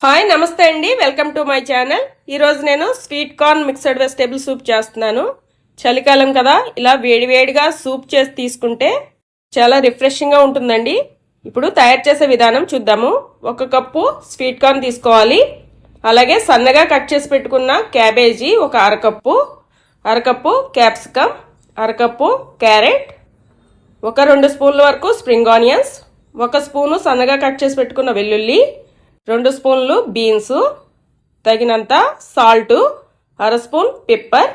Hi నమస్తే అండి, welcome to my channel. ఈరోజు నేను sweet corn mixed vegetable soup చేస్తున్నాను. చలికాలం కదా, ఇలా వేడివేడిగా సూప్ చేసి తీసుకుంటే చాలా రిఫ్రెషింగ్గా ఉంటుందండి. ఇప్పుడు తయారు చేసే విధానం చూద్దాము. 1 కప్పు స్వీట్ కార్న్ తీసుకోవాలి. అలాగే సన్నగా కట్ చేసి పెట్టుకున్న క్యాబేజీ ఒక అరకప్పు క్యాప్సికమ్, అరకప్పు క్యారెట్, 2 స్పూన్ల వరకు స్ప్రింగ్ ఆనియన్స్, 1 స్పూను సన్నగా కట్ చేసి పెట్టుకున్న వెల్లుల్లి, 2 స్పూన్లు బీన్స్, తగినంత సాల్ట్, 1/2 స్పూన్ పెప్పర్.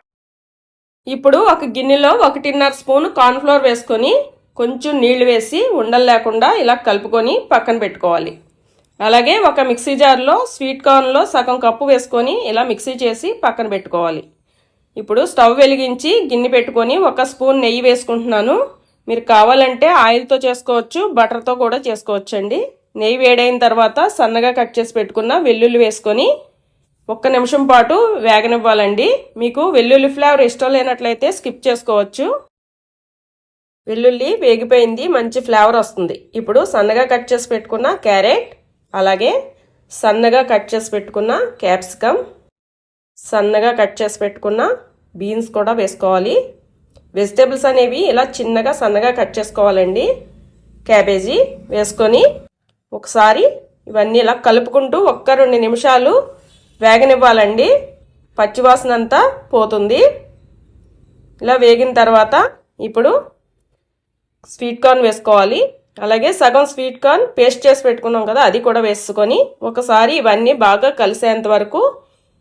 ఇప్పుడు ఒక గిన్నెలో 1.5 స్పూన్ కార్న్ఫ్లోర్ వేసుకొని కొంచెం నీళ్లు వేసి ఉండలు లేకుండా ఇలా కలుపుకొని పక్కన పెట్టుకోవాలి. అలాగే ఒక మిక్సీ జార్లో స్వీట్ కార్న్లో సగం కప్పు వేసుకొని ఇలా మిక్సీ చేసి పక్కన పెట్టుకోవాలి. ఇప్పుడు స్టవ్ వెలిగించి గిన్నె పెట్టుకొని 1 స్పూన్ నెయ్యి వేసుకుంటున్నాను. మీరు కావాలంటే ఆయిల్తో చేసుకోవచ్చు, బటర్తో కూడా చేసుకోవచ్చండి. నెయ్యి వేడైన తర్వాత సన్నగా కట్ చేసి పెట్టుకున్న వెల్లుల్లి వేసుకొని 1 నిమిషం పాటు వేగనివ్వాలండి. మీకు వెల్లుల్లి ఫ్లేవర్ ఇష్టం లేనట్లయితే స్కిప్ చేసుకోవచ్చు. వెల్లుల్లి వేగిపోయింది, మంచి ఫ్లేవర్ వస్తుంది. ఇప్పుడు సన్నగా కట్ చేసి పెట్టుకున్న క్యారెట్, అలాగే సన్నగా కట్ చేసి పెట్టుకున్న క్యాప్సికమ్, సన్నగా కట్ చేసి పెట్టుకున్న బీన్స్ కూడా వేసుకోవాలి. వెజిటేబుల్స్ అనేవి ఇలా చిన్నగా సన్నగా కట్ చేసుకోవాలండి. క్యాబేజీ వేసుకొని ఒకసారి ఇవన్నీ ఇలా కలుపుకుంటూ 1-2 నిమిషాలు వేగనివ్వాలండి. పచ్చివాసన అంతా పోతుంది. ఇలా వేగిన తర్వాత ఇప్పుడు స్వీట్ కార్న్ వేసుకోవాలి. అలాగే సగం స్వీట్ కార్న్ పేస్ట్ చేసి పెట్టుకున్నాం కదా, అది కూడా వేసుకొని ఒకసారి ఇవన్నీ బాగా కలిసేంత వరకు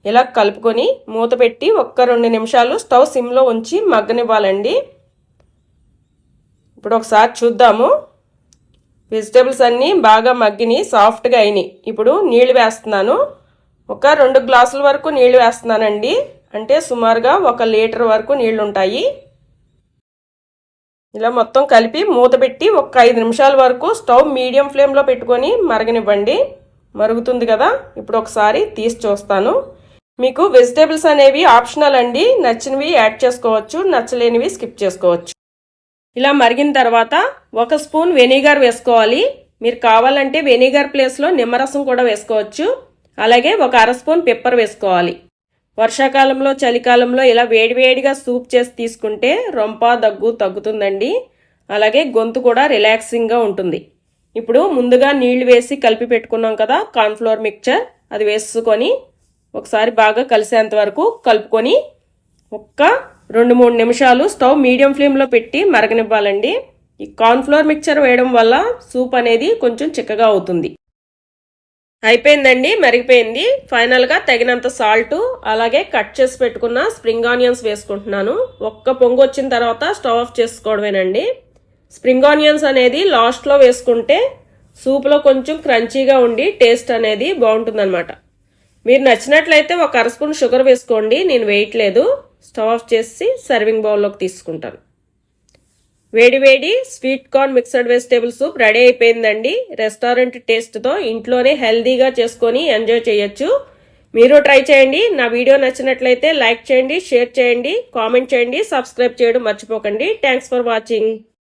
ఇలా కలుపుకొని మూత పెట్టి 1-2 నిమిషాలు స్టవ్ సిమ్లో ఉంచి మగ్గనివ్వాలండి. ఇప్పుడు ఒకసారి చూద్దాము. వెజిటేబుల్స్ అన్నీ బాగా మగ్గిని సాఫ్ట్గా అయినాయి. ఇప్పుడు నీళ్లు వేస్తున్నాను. 2 గ్లాసుల వరకు నీళ్లు వేస్తున్నానండి. అంటే సుమారుగా 1 లీటర్ వరకు నీళ్లు ఉంటాయి. ఇలా మొత్తం కలిపి మూత పెట్టి 5 నిమిషాల వరకు స్టవ్ మీడియం ఫ్లేమ్లో పెట్టుకొని మరగనివ్వండి. మరుగుతుంది కదా, ఇప్పుడు ఒకసారి తీసి చూస్తాను. మీకు వెజిటేబుల్స్ అనేవి ఆప్షనల్ అండి. నచ్చినవి యాడ్ చేసుకోవచ్చు, నచ్చలేనివి స్కిప్ చేసుకోవచ్చు. ఇలా మరిగిన తర్వాత 1 స్పూన్ వెనిగర్ వేసుకోవాలి. మీరు కావాలంటే వెనిగర్ ప్లేస్లో నిమ్మరసం కూడా వేసుకోవచ్చు. అలాగే 1/2 స్పూన్ పెప్పర్ వేసుకోవాలి. వర్షాకాలంలో చలికాలంలో ఇలా వేడివేడిగా సూప్ చేసి తీసుకుంటే రొంప దగ్గు తగ్గుతుందండి. అలాగే గొంతు కూడా రిలాక్సింగ్గా ఉంటుంది. ఇప్పుడు ముందుగా నీళ్లు వేసి కలిపి పెట్టుకున్నాం కదా కార్న్ఫ్లోర్ మిక్చర్, అది వేసుకొని ఒకసారి బాగా కలిసేంత వరకు కలుపుకొని 2-3 నిమిషాలు స్టవ్ మీడియం ఫ్లేమ్లో పెట్టి మరగనివ్వాలండి. ఈ కార్న్ఫ్లోర్ మిక్చర్ వేయడం వల్ల సూప్ అనేది కొంచెం చిక్కగా అవుతుంది. అయిపోయిందండి, మరిగిపోయింది. ఫైనల్గా తగినంత సాల్ట్, అలాగే కట్ చేసి పెట్టుకున్న స్ప్రింగ్ ఆనియన్స్ వేసుకుంటున్నాను. 1 పొంగు వచ్చిన తర్వాత స్టవ్ ఆఫ్ చేసుకోవడమేనండి. స్ప్రింగ్ ఆనియన్స్ అనేది లాస్ట్లో వేసుకుంటే సూప్లో కొంచెం క్రంచీగా ఉండి టేస్ట్ అనేది బాగుంటుందన్నమాట. మీరు నచ్చినట్లయితే 1/2 స్పూన్ షుగర్ వేసుకోండి, నేను వేయట్లేదు. స్టవ్ ఆఫ్ చేసి సర్వింగ్ బౌల్లోకి తీసుకుంటాను. వేడి sweet corn mixed vegetable soup ready అయిపోయిందండి. రెస్టారెంట్ టేస్ట్తో ఇంట్లోనే హెల్దీగా చేసుకొని ఎంజాయ్ చేయొచ్చు. మీరు ట్రై చేయండి. నా వీడియో నచ్చినట్లయితే లైక్ చేయండి, షేర్ చేయండి, కామెంట్ చేయండి, సబ్స్క్రైబ్ చేయడం మర్చిపోకండి. Thanks for watching.